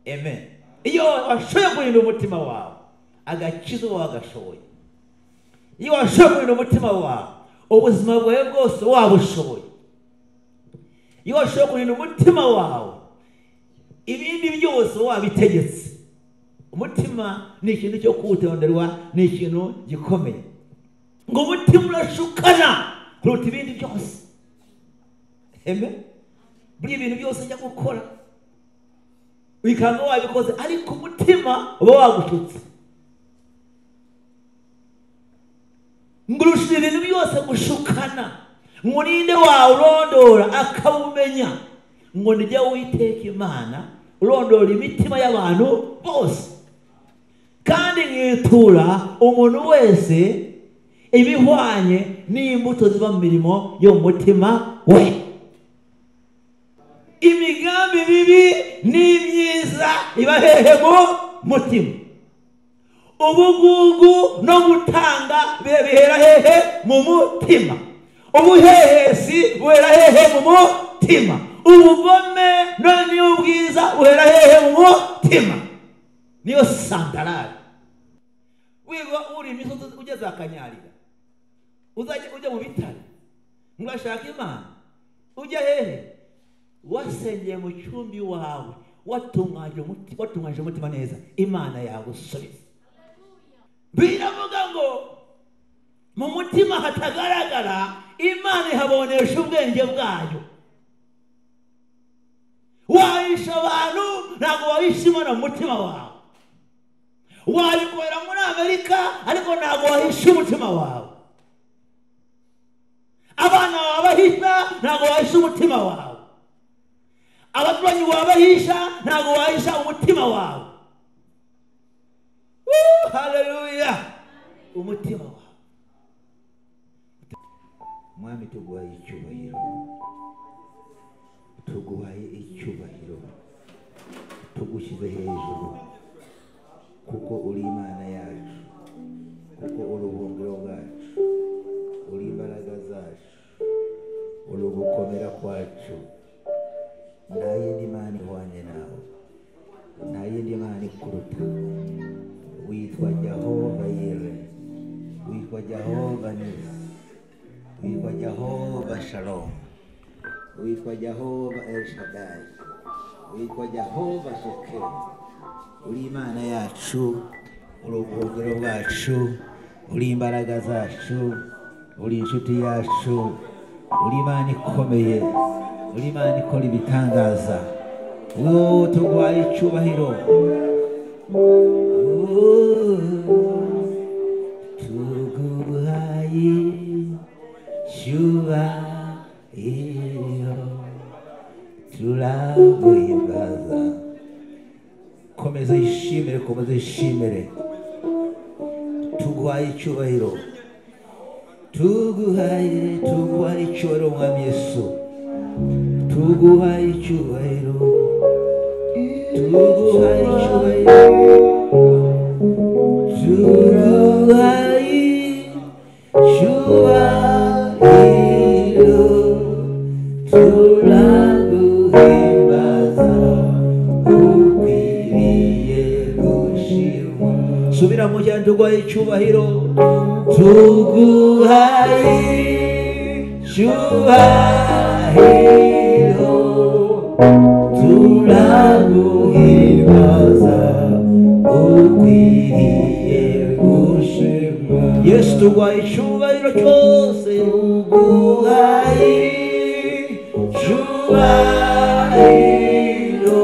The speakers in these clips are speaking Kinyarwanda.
Amen. Iyo washoboye kurinda umutima wawe, agakiza wagashoboye. Iyo washoboye kurinda umutima wawe, ubuzima bwawe bwose wabushoboye. Iyo washoboye kurinda umutima wawe, ibindi byose wabitegetse. Umutima ni ikintu cyo kuwutonderwa, ni ikintu gikomeye. Ngo umutima urashukana kuruta ibindi byose. Amen. Buri ibintu byose njya gukora wikanga wabikoze, ariko umutima uba wagushutse. Ngurusha ibintu byose gushukana, ngo ninde wawurondora akawumenya. Ngo nijya Uwiteka Imana urondora imitima y'abantu bose, kandi nkitura umuntu wese ibihwanye n'imbuto ziva mu mirimo yo mu mutima we. Imigambi bibi n'imyiza iba hehe mu mutima. Ubugugu no gutanga bihera hehe mu mutima. Ubuhehesi buhera hehe mu mutima. Ubugome n'ubwiza buhera hehe mu mutima. Niyo santarari. Wiga uri imisozi ugeze akanyarira, ujya mu bitare, ngashaka Imana, ujya hehe? Wasengeye mu cyumbi wawe, watunganyije umutima neza, Imana yagusubiza. Biravuga ngo mu mutima hatagaragara, Imana ihabonesha ubwenge bwayo. Wahisha abantu, ntabwo wahisha Imana mu mutima wawe. Wabikorera muri Amerika, ariko ntabwo wahisha umutima wawe. Abana wabahisha, ntabwo wahisha umutima wawe. Abaturanyi wabahisha, ntabwo wahisha umutima wawe. Haleluya. Umutima wawe. Mwami tuguhaye icyubahiro, tuguhaye icyubahiro, tugushyize hejuru, kuko uri Imana yacu, kuko uri ubuhungiro bwacu, uri imbaraga zacu, uri ugukomera kwacu. Nta yindi Mana ihwanye nawe, nta yindi Mana ikuruta. Witwa Jehova Yire, witwa Jehova Nisi, witwa Jehova Shalom, witwa Jehova El Shaddai, witwa Jehova Shekem. Uri Imana yacu, uri ubuhungiro bwacu, uri imbaraga zacu, uri inshuti yacu, uri Imana ikomeye, uri Imana ikora ibitangaza. Tuguhaye icyubahiro, tuguhaye icyubahiro, turaguhimbaza. Komeza ishimire, komeza ishimire. Tuguhaye icyubahiro, tuguhaye icyubahiro Mwami Yesu. Tuguhaye icyubahiro, tuguhaye icyubahiro, tuguhaye icyubahiro, turaguhimbaza, ukwiriye gushimwa. Subira mu cyane, tuguhaye icyubahiro, tuguhaye icyubahiro, turaguhimbaza, ukwiriye gushimwa. Yesu tuguhaye icyubahiro cyose, tuguhaye icyubahiro,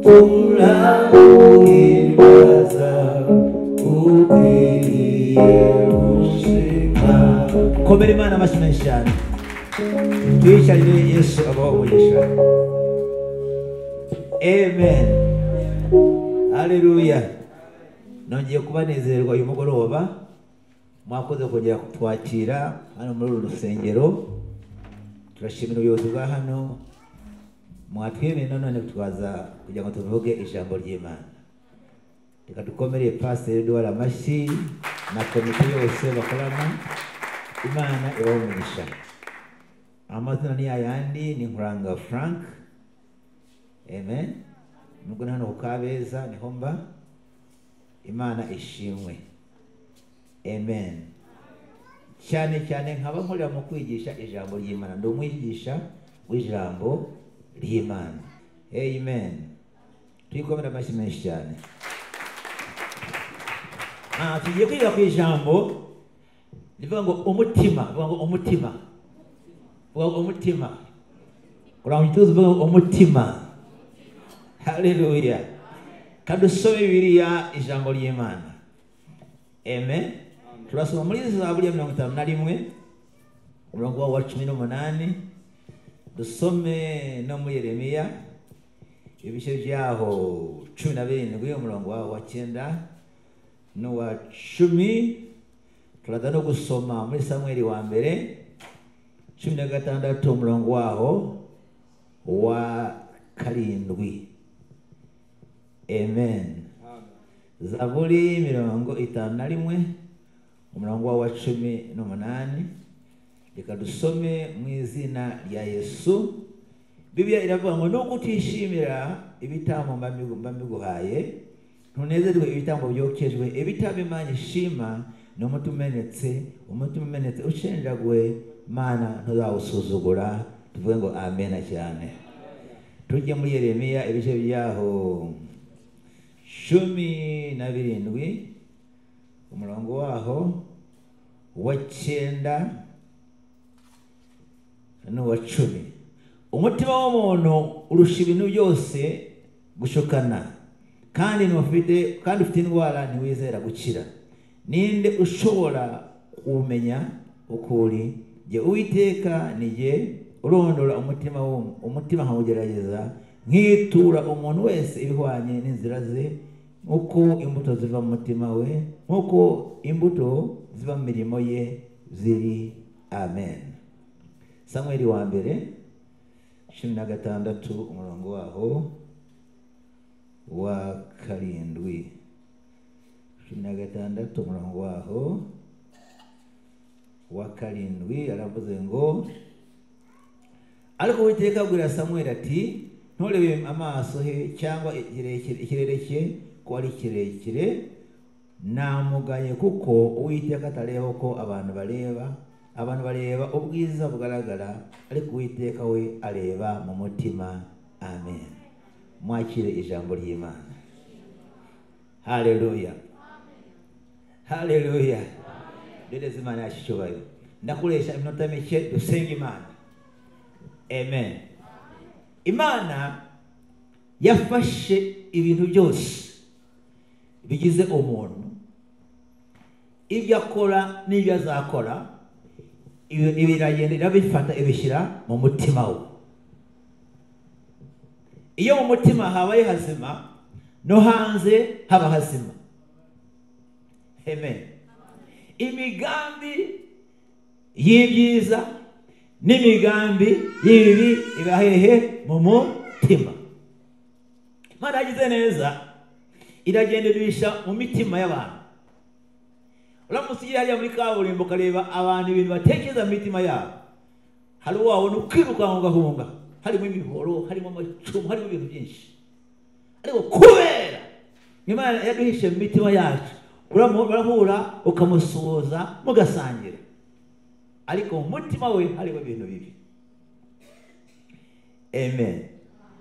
turaguhimbaza, ukwiriye gushimwa. Komera Imana amashyi menshi cyane. Twicarire Yesu abaho umugisha. Amen. Haleluya. Nongeye kubanezerwa uyu mugoroba. Mwakoze kongera kutwakira hano muri uru rusengero. Turashimira ubuyobozi bwa hano. Mwatwemeye none tukaza kugira ngo tuvuge ijambo ry'Imana. Reka dukomereye Pastor Edouard amashyi na komite yose bakorana. Imana ibaho umugisha. Amazina ni ayandi, ni Nkuranga Frank. Amen. nubwo hano ku Kabeza niho mba. Imana ishimwe. Amen. Cyane cyane nkaba nkorera mu kwigisha ijambo ry'Imana, ndi umwigisha w'ijambo ry'Imana. Amen. Tuyikomera amashyi menshi cyane. Tugiye kwiga ku ijambo rivuga ngo umutima, rivuga ngo umutima. Rivuga ngo umutima. Uramutse uvuga ngo umutima. Haleluya. Kadusome Bibiliya ijambo ry'Imana. Amen. Turasoma muri Zaburi ya 51 umurongo wa 18. Dusome no muri Yeremiya ibice byaho 17 umurongo wa 9 no wa 10. Turaza no gusoma muri Samueli wa mbere 16 umurongo waho wa 7. Amen. Zaburi 51 umurongo wa 18. Reka dusome mu izina rya Yesu. Bibiliya iravuga ngo nuko utishimira ibitambo mbiguhaye, ntunezerwe ibitambo byokejwe, ibitambo Imana ishima ni umutima umenetse ushenjagwe, Mana ntuzawusuzugura. Tuvuge ngo amen cyane. Tujye muri Yeremiya ibice byaho 17 umurongo waho wa 9 n'uwa 10. Umutima w'umuntu urusha ibintu byose gushokana, kandi ufite indwara ntiwizera gukira. Ninde ushobora kumenya ukuri? Jye Uwiteka nijye urondora umutima nkawugerageza, nkitura umuntu wese ibihwanye n'inzira ze, nk'uko imbuto ziva mu mutima we, nk'uko imbuto ziva mu mirimo ye ziri. Amen. Samueli wa mbere 16 umurongo waho wa 7. 16 umurongo waho wa 7 aravuze ngo, ariko Uwiteka abwira Samueli ati, nturebe amaso he cyangwa ikirere cye ko ari kirekire, namugaye kuko Uwiteka atareba ko abantu bareba ubwiza bugaragara, ariko Uwiteka we areba mu mutima. Amen. Mwakire ijambo ry'Imana. Haleluya. Haleluya. Dereza Imana yashichobayo. Ndakuresha iminota mike dusenga Imana. Amen. Imana yafashe ibintu byose bigize umuntu, ibyo akora n'ibyo azakora, ibiragenda bifata ibishyira mu mutima we. Iyo mu mutima habaye hazima, no hanze haba hazima. Amen. Imigambi y'ibyiza n'imigambi y'ibibi iba hehe? Mu mutima. Imana yagize neza iragenderisha mu mitima y'abantu. Uramutse ugiye hariya muri kaburimbo ukareba abantu ibintu batekereza mu mitima yabo, hari wabona ukirukanka ugahunga, harimo imihoro, harimo amacumu, harimo ibintu byinshi. Ariko kubera Imana yaduhishe mu mitima yacu, urahura ukamusuhuza mugasangira, ariko mu mutima we harimo ibintu bibi. Amen.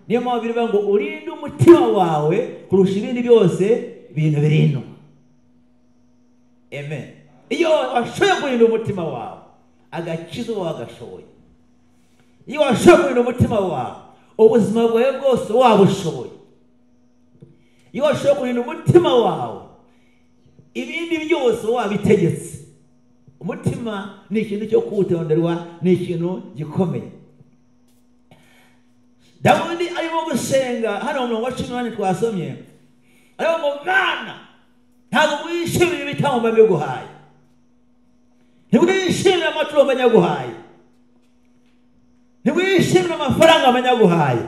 Niyo mpamvu bivuga ngo urinde umutima wawe kurusha ibindi byose ibintu birindwa. Amen. Iyo washoboye kurinda umutima wawe, agakiza wagashoboye. Iyo washoboye kurinda umutima wawe, ubuzima bwawe bwose wabushoboye. Iyo washoboye kurinda umutima wawe, ibindi byose wabitegetse. Umutima ni ikintu cyo kuwutonderwa, ni ikintu gikomeye. Dawudi arimo gusenga hano mu 18 twasomye, ariko ngo Mana ntabwo wishimira ibitambo mbiguhaye, ntiwishimira amaturo mbanyaguhaye, ntiwishimira amafaranga mbanyaguhaye,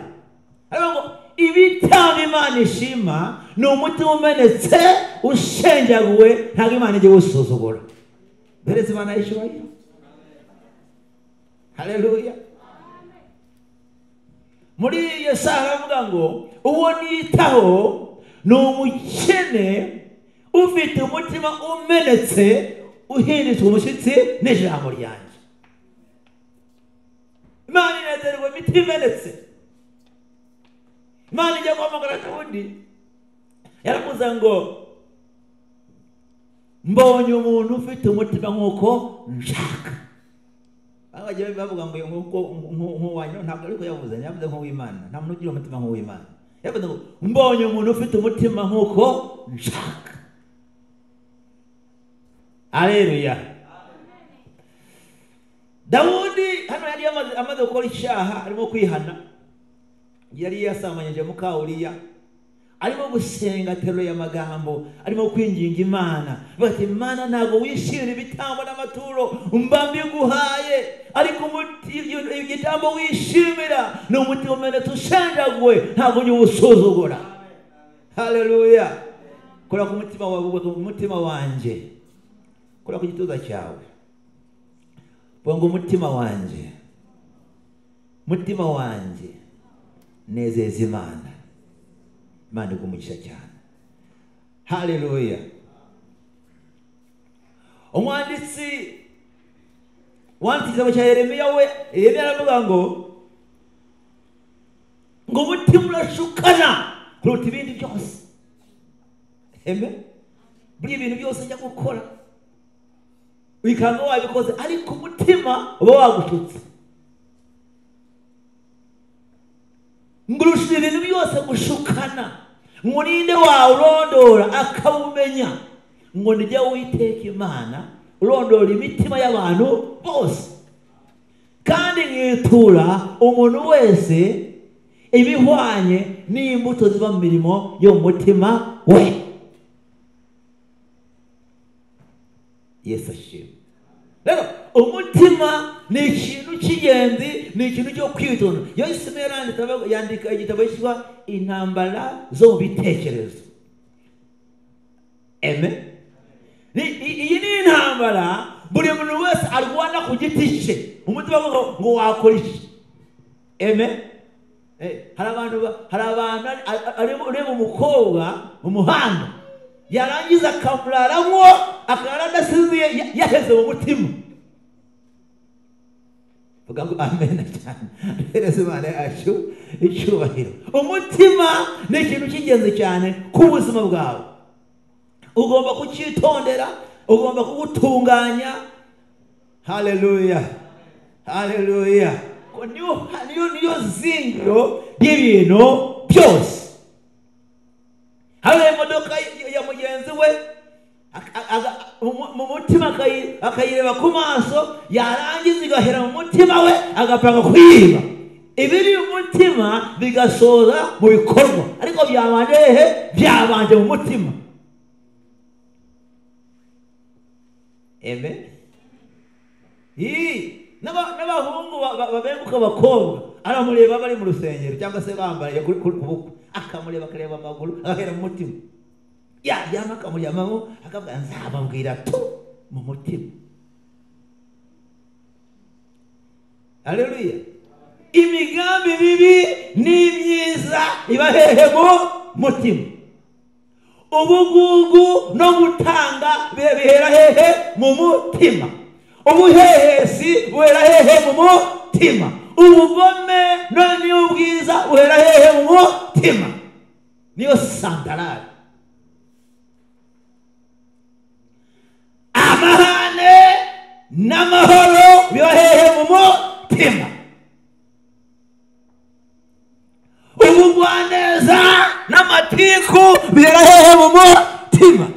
ariko ngo ibitambo Imana ishima ni umutima umenetse ushenjaguwe, ntabwo Imana igiye gusuzugura. Beretse Imana yishyuye. Haleluya. muri Yesaya aravuga ngo uwo nitaho ni umukene ufite umutima umenetse uhindutse umushyitsi n'ijambo ryanjye. Imana inezerwa imitima imenetse. Imana ijya guhamagara Dawudi yaravuze ngo mbonye umuntu ufite umutima nk'uko nshaka. Abagiye bavuga ngo nk'uwanyu ntabwo ariko yavuze, yavuze nk'uw'Imana. Nta muntu ugira umutima nk'uw'Imana. Yavuze ngo mbonye umuntu ufite umutima nk'uko nshaka. Haleluya. Dawudi hano yari amaze gukora icyaha, arimo kwihana. Yari yasamanyije muka Uriya, arimo gusenga, ateruye amagambo, arimo kwinginga Imana. Bati Imana ntabwo wishimira ibitambo n'amaturo mba mbiguhaye, ariko igitambo wishimira ni umutima umenetse ushenjaguwe, ntabwo ujya uwusuzugura. Haleluya. Kora ku mutima wawe, ku mutima wanjye, kora ku gituza cyawe, vuga ngo umutima wanjye, mutima wanjye nezeza Imana. Imana igumugisha cyane. Haleluya. Umwanditsi wanditse cya Yeremiya aravuga ngo umutima urashukana kuruta ibindi byose. Buri ibintu byose njya gukora wikanga wabikoze, ariko umutima uba wagushutse. Ngurusha ibintu byose gushukana, ngo ninde wawurondora akawumenya, ngo nijya Uwiteka Imana urondora imitima y'abantu bose, kandi nkitura umuntu wese ibihwanye n'imbuto ziva mu mirimo yo mu mutima we. Yesu ashimwe. Rero umutima ni ikintu cy'ingenzi, ni ikintu cyo kwitonda. Yesu yandika igitabo cyitwa Intambara zo mu Bitekerezo. Amen. Iyi ni intambara buri muntu wese arwana ku giti cye. Umutima ngo wakora iki? Amen. Hari abantu ureba umukobwa mu muhanda, yarangiza akamuraramo, akarara adasiziye, yaheze mu mutima. Vuga ngo amen cyane. Hereza Imana yacu icyubahiro. Umutima ni ikintu cy'ingenzi cyane ku buzima bwawe. Ugomba kucyitondera, ugomba kuwutunganya. Haleluya. Haleluya. Niyo zingiro y'ibintu byose. Hari imodoka ya mugenzi we mu mutima akayireba ku maso, yarangiza igahera mu mutima we, agapanga kuyiba. Ibiri umutima bigasoza mu bikorwa, ariko byabanje hehe? Byabanje mu mutima. Amen. N'abahungu babenguka abakobwa, aramureba bari mu rusengero cyangwa se bambariye ku bukwe, akamureba akareba amaguru, agahera mu mutima. Yama akamuryamamo, akavuga nzababwira tu mu mutima. Haleluya. Imigambi mibi n'imyiza iba hehe? Mu mutima. Ubugugu no gutanga bihera hehe? Mu mutima. Ubuhehesi buhera hehe? Mu mutima. Ubugome n'ubwiza buhera hehe? Mu mutima. Niyo santarari. Amahane n'amahoro biba hehe? Mu mutima. Ubugwaneza n'amatiku bihera hehe? Mu mutima.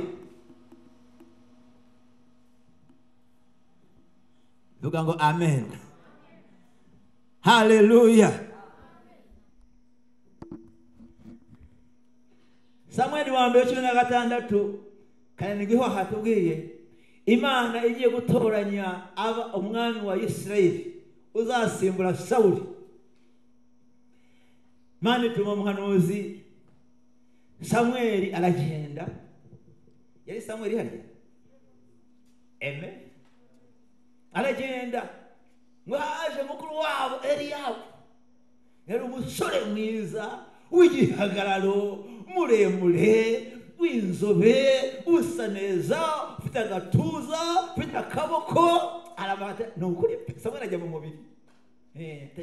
Vuga ngo amen. Haleluya. Samueli wa mbere 16 karindwi hatubwiye Imana igiye gutoranya umwami wa Isirayeli uzasimbura Sawuli. Imana ituma umuhanuzi Samueli aragenda. Yari Samueli hariya? Amen. Aragenda ngo haje mukuru wabo Eliyabu, yari umusore mwiza w'igihagararo muremure w'inzobe usa neza ufite agatuza ufite akaboko arabata no kuri samwe najya mu mubiri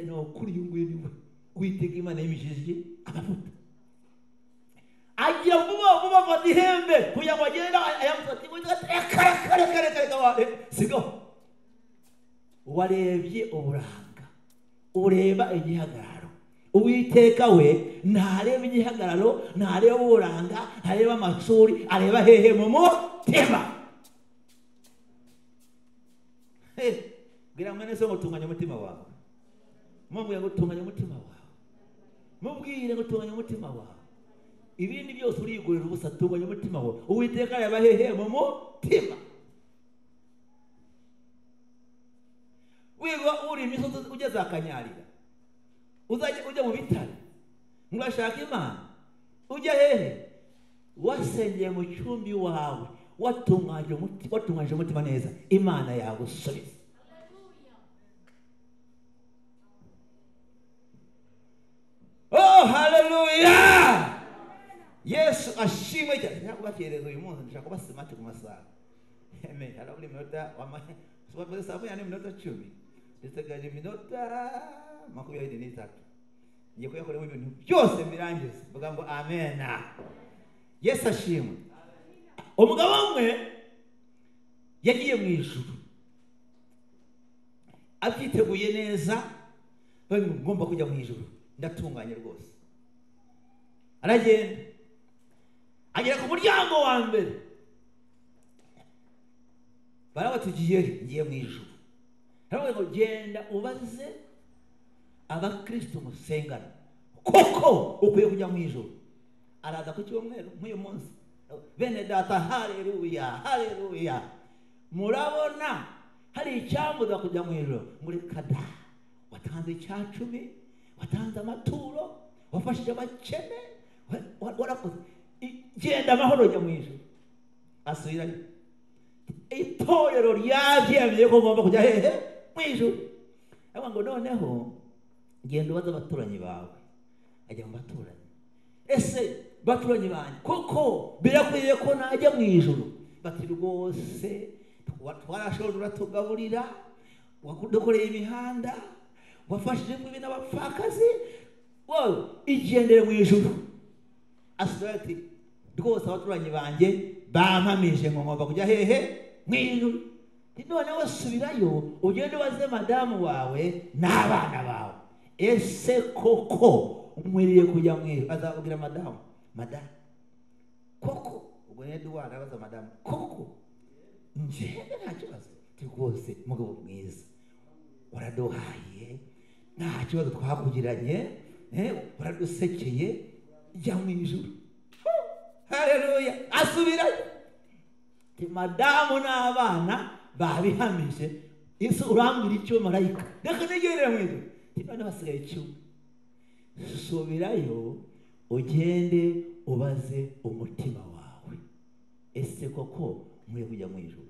no kuri yungwe witega Imana yimishije amavuta agiye vuba afata ihembe kugira ngo agenda ayamufata kare sigo warebye uburanga ureba igihagararo Uwiteka we ntareba igihagararo ntareba uburanga ntareba amashuri areba hehe mu mutima gira mwene so gutunganya umutima wawe mubwire ngo tunganya umutima wawe mubwire ngo tunganya umutima wawe ibindi byose urigurira ubusa tunganya umutima wawe Uwiteka areba hehe mu mutima wiga uri imisozi ugeze akanyarira ujya mu bitaro ngashaka Imana ujya hehe wasengeye mu cyumbi wawe watunganyije umutima neza Imana yagusubiza oh haleluya Yesu ashimwe cyane nyakubakereza uyu munsi ndashaka kubasimate ku masaha amen haraburi minota wamaze sabu yani minota 10 nditegaje minota 23 ngiye kuyakora mu bintu byose birangiza vuga ngo amen Yesu ashimwe umugabo umwe yagiye mu ijuru abyiteguye neza ngomba kujya mu ijuru ndatunganye rwose aragenda agera ku muryango wa mbere barabatugiye ngiye mu ijuru ngo genda ubaze abakristo musengana koko ukwiye kujya mu ijuru araza ku cyumweru nk'uyu munsi bene data haleluya haleluya murabona hari icyambuza kujya mu ijuru muri kada watanze icyacumi watanze amaturo wafashije abakene warakoze genda amahoro jya mu ijuru asubirayo itorero ryabyemeye ko ngomba kujya hehe mu ijuru ngo noneho genda ubaze abaturanyi bawe ajya mu baturanyi ese baturanyi banjye koko birakwiye ko najya mu ijuru bati rwose twarashobora tugaburira wadukoreye imihanda wafashije mu bintu abapfakazi wowe igendere mu ijuru asubira ati rwose abaturanyi banjye bampamije ngo ngomba kujya hehe mu ijuru none wasubirayo ugende ubaze madamu wawe n'abana bawe ese koko umwiriye kujya mu ijuru azabwira madamu koko ubwo ne Edouard abaza madamu koko njye nta kibazo rwose mugabo mwiza waraduhaye nta kibazo twakugiranye waradusekeye jya mu ijuru haleluya asubirayo madamu n'abana babihamije ese urambwira icyo marayika reka negerere mu ijuru none hasigaye icyo subirayo ugende ubaze umutima wawe ese koko mwiye kujya mu ijuru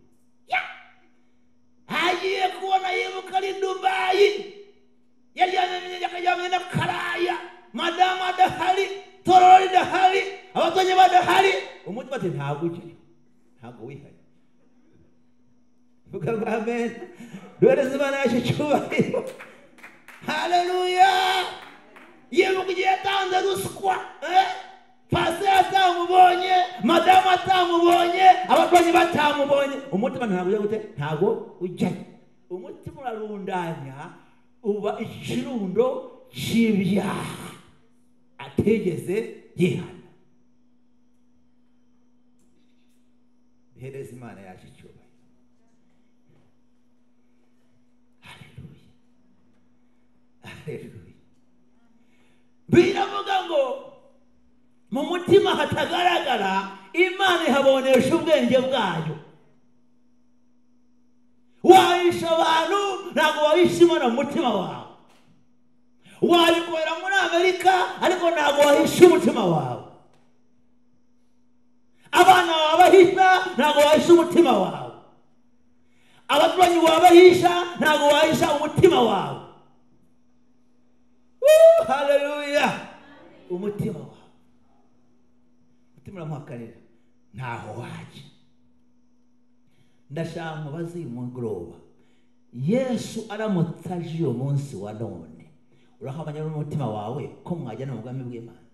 agiye kubona yibuka ari Dubai yajyanye na karaya madamu adahari tororo ridahari abatonye badahari umutima ati ntabwo ujyayo ntabwo wihari vuga ngo amen duhereze Imana yacu icyubahiro haleluya yibuka igihe yatanze ruswa pasiteri atamubonye madamu atamubonye abatonyi batamubonye umutima ntabwo ujya gute ntabwo ujyayo umutima urarundanya uba ikirundo cy'ibyaha ategeze yihana bihereze Imana yacu icyubahiro haleluya haleluya biravuga ngo mu mutima hatagaragara Imana ihabonesha ubwenge bwayo wahisha abantu ntabwo wahisha Imana mu mutima wawe wabikorera muri Amerika ariko ntabwo wahisha umutima wawe abana wabahisha ntabwo wahisha umutima wawe abaturanyi wabahisha ntabwo wahisha umutima wawe Haleluya. Umutima wawe, umutima uramuhakanira ntaho waje. Ndashaka mubaze uyu mugoroba, Yesu aramutse aje uyu munsi wa none, urahamanya n'umutima wawe ko mwajyana mu bwami bw'Imana?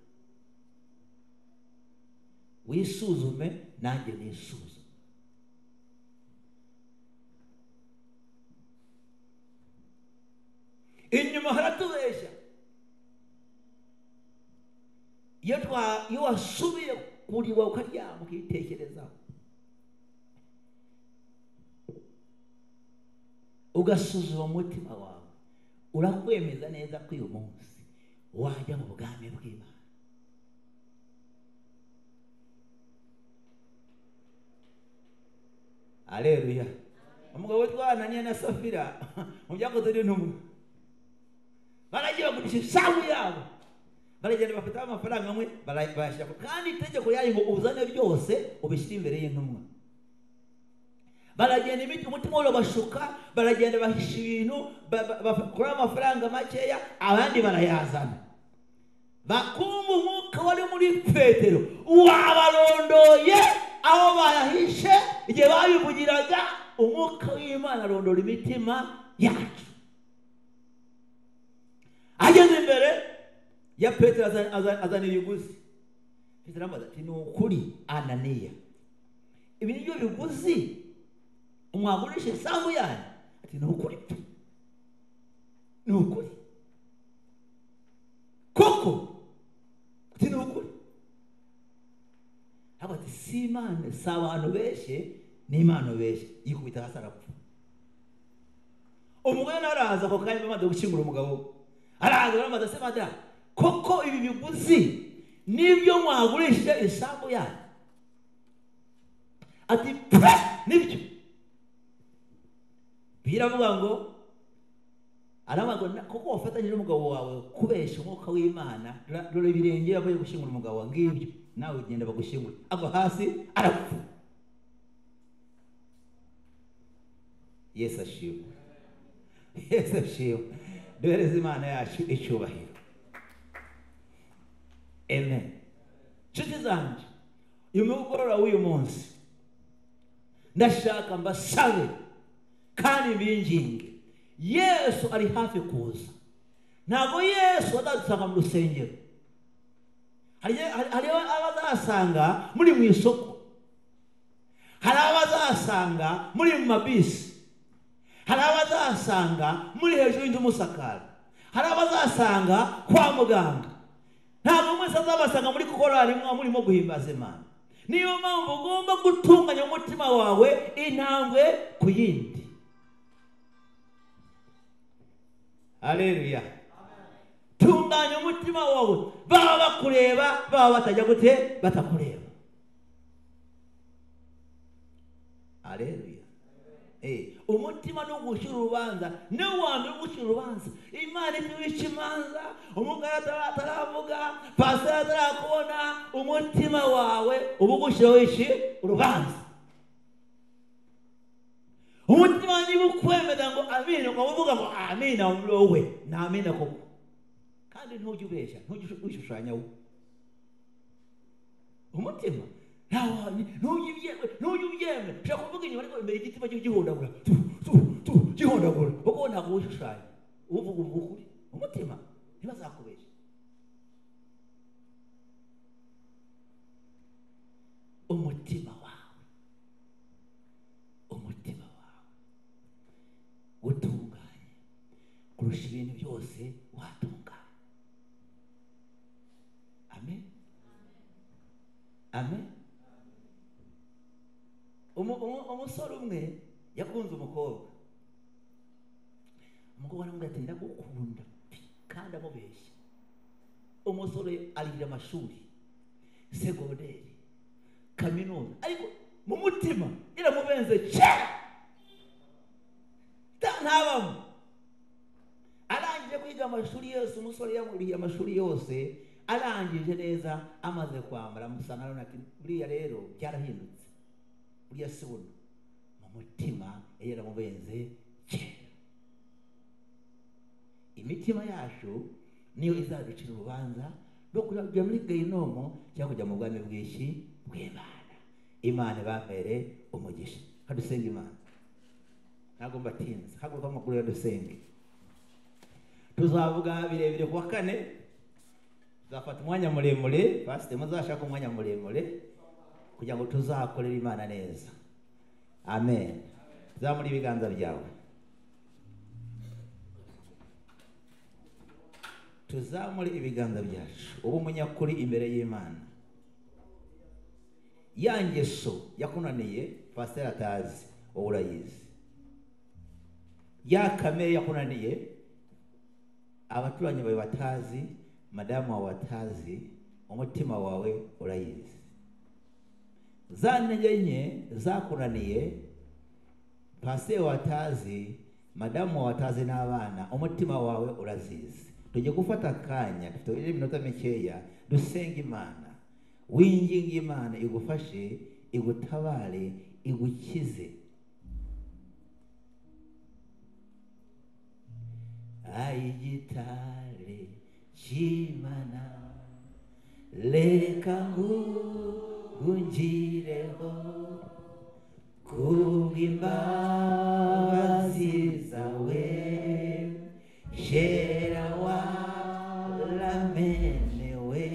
Wisuzume nanjye nisuzume. Inyuma haratubeshya. Iyo wasubiye kuri wowe ukaryama ukitekerezaho, ugasuzuma umutima wawe, urakwemeza neza ko uyu munsi wajya mu bwami bw'Imana. Haleluya. Umugabo witwa Ananiya na Safira mu Byakozwe n'Intumwa baragiye bagurisha isambu yabo, baragenda bafata amafaranga amwe barayashyira, kandi itegeko yayo ngo uzane byose ubishyire imbere y'intumwa. Baragenda umutima urabashuka, baragenda bahisha ibintu, bakora amafaranga makeya, abandi barayazana. Bakumva umwuka wari muri Petero wabarondoye aho bayahishe. Igihe babivugiraga, umwuka w'Imana arondora imitima yacu. Ageze imbere ya Petero azana ibiguzi. Petero amaze ati, ni ukuri Ananiya, ibi nibyo biguzi umwagurisha isambu yanyu? Ati, ni ukuri, ni ukuri koko, ati ni ukuri. Ati, si Imana, si abantu beshe, ni Imana beshe. Yikubita hasi arapfa. Umugore naraza ako kanya bamaze gushyingura umugabo, araza baramaze se, mada koko ibi biguzi nibyo mwagurishije isambu yanyu? Ati, nibyo. Biravuga ngo aravuga koko wafatanyije n'umugabo wawe kubesha umwuka w'Imana, dore ibirenge yavuye gushyingura umugabo wa ngibyo, nawe ugenda bagushyingura. Agwa hasi arapfa. Yesu ashimwe. Yesu ashimwe. Duhereze Imana yacu icyubahiro. Amen. Nshuti zanjye, uyu mugoroba w'uyu munsi ndashaka mbasabe kandi mbinginge, Yesu ari hafi kuza. Ntabwo Yesu azadusanga mu rusengero. Hari abazasanga muri mu isoko, hari abazasanga muri mu mabisi, hari abazasanga muri hejuru y'inzu musakara, hari abazasanga kwa muganga. Ntabwo mwese azabasanga muri korali murimo guhimbaza Imana. Niyo mpamvu ugomba gutunganya umutima wawe intambwe ku yindi. Haleluya. Tunganya umutima wawe, baba bakureba baba batajya gute batakureba. Haleluya. Umutima no gushyira urubanza, ni wambe gushyira urubanza. Imana ibica imanza, umugabo ataravuga, pastor atarakubona, umutima wawe uba ugushyiraho iki urubanza. Umutima niba ukwemeza ngo amina, ukavuga ngo amina wowe, na amina koko. Kandi ntujye ubeshya, ntujye wishushanya wowe. Umutima ntujye ubyemera. Ushaka kuvuga inyuma ariko imbere igitima cyo gihondagura, gihondagura, kuko ntabwo wishushanya. Uvuga ukuri. Umutima ntibazakubeshya. Umutima wawe, umutima wawe utunganye kurusha ibintu byose watunganye. Amen. Amen. Umusore umwe yakunze umukobwa. Umukobwa aramubwira ati, ndagukunda, kandi amubeshya. Umusore arira amashuri segonderi, kaminuza, ariko mu mutima iramubenze cyane. Ntabamo. Arangije kwiga amashuri yose, umusore yamuriye amashuri yose, arangije neza, amaze kwambara musanga none ati, buriya rero byarahindutse. Buriya se buno mu mutima yaramubenze cyane. Imitima yacu niyo izaducira urubanza rwo kujya muri gehinomu cyangwa kujya mu bwami bw'iki bw'Imana. Imana ibambere umugisha. Kadusenga Imana. Ntabwo mbatinze, haguruka amakuru ya dusenge. Tuzavuga birebire kuwa kane, tuzafata umwanya muremure, pastor muzashaka umwanya muremure kugira ngo tuzakorere Imana neza. Amen. Zamuri ibiganza byawe. Tuzamuri ibiganza byacu. Ubu munyakuri imbere y'Imana. Ya ngeso yakunaniye pastor atazi, wowe urayizi. Ya kamere yakunaniye abaturanyi bawe batazi, madamu wawe batazi, umutima wawe urayizi. Za ntege nke zakunaniye pastor watazi, madamu watazi n'abana, umutima wawe urazizi. Tujye gufata akanya, dufite iminota mikeya, dusenga Imana. Winginga Imana igufashe, igutabare, igukize. Ayigitare cy'Imana, reka nguhungireho kubw'imbabazi zawe, shera waramenewe,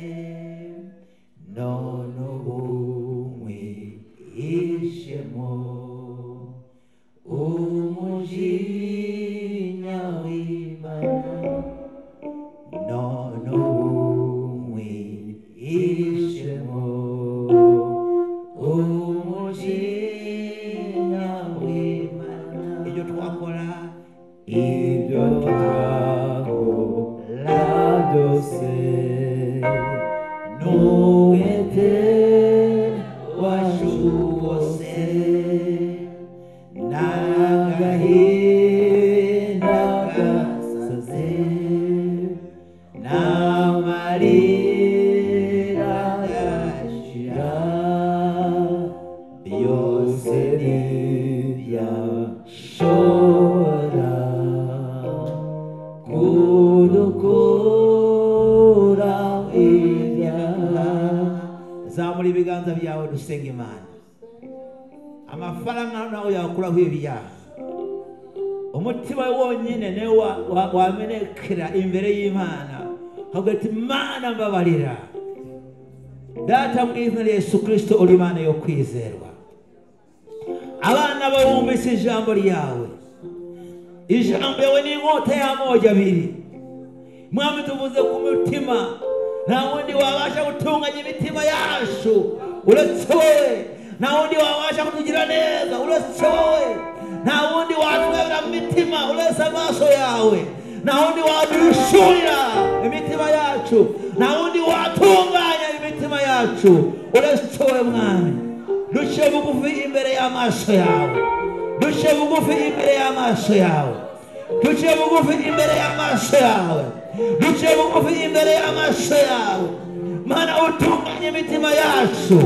none ubu mwihishemo umujinya w'Imana, none ubu mwihishemo umujinya w'Imana. Ibyo twakora byose n'umwete wacu wose n'agahinda gasaze n'amarira yashira, byose ntibyashobora kudukura ibyaha. Zamura ibiganza byawe dusenga Imana. Amafaranga nawe yakuraho ibyaha. Umutima wonyine ne wamenekera imbere y'Imana, hagati Imana mbabarira. Data mu izina rya Yesu Kristo uri Imana yo kwizerwa. Abana bawe bumvise ijambo ryawe. Ijambo yawe ni inkota y'amogi abiri. Mwami tuvuze ku mutima, nta wundi wabasha gutunganya imitima yacu uretse wowe. Nta wundi wabasha kutugira neza uretse wowe. Nta wundi watwebera mu mitima uretse amaso yawe. Nta wundi waduhishurira imitima yacu. Nta wundi watunganya imitima yacu uretse wowe Mwami. Duce bugufi imbere y'amaso yawe. Duce bugufi imbere y'amaso yawe. Duce bugufi imbere y'amaso yawe. Duce bugufi imbere y'amaso yawe. Mana utunganye imitima yacu.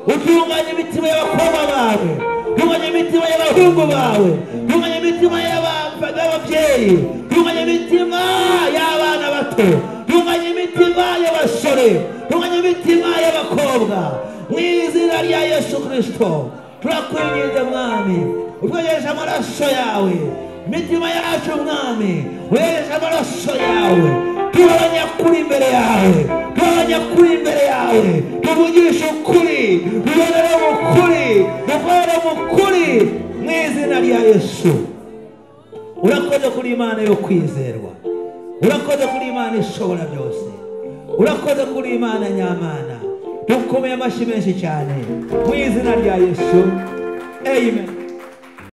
Utunganye imitima y'abakobwa bawe. Utunganye imitima y'abahungu bawe. Utunganye imitima y'ababyeyi. Utunganye imitima y'abana bato. Utunganye imitima y'abasore. Utunganye imitima y'abakobwa. Mu izina rya Yesu Kristo turakwinginze Mwami, utwegereje amaraso yawe. Imitima yacu Mwami, wegereje amaraso yawe. Tubanya kuri imbere yawe. Tubanya kuri imbere yawe. Tuvugishe ukuri. Tubonere mu kuri. Dukorere mu kuri. Mu izina rya Yesu. Urakoze kuri Imana yo kwizerwa. Urakoze kuri Imana ishobora byose. Urakoze kuri Imana nyamana. Dukomeye amashyi menshi cyane mu izina rya Yesu. Amen.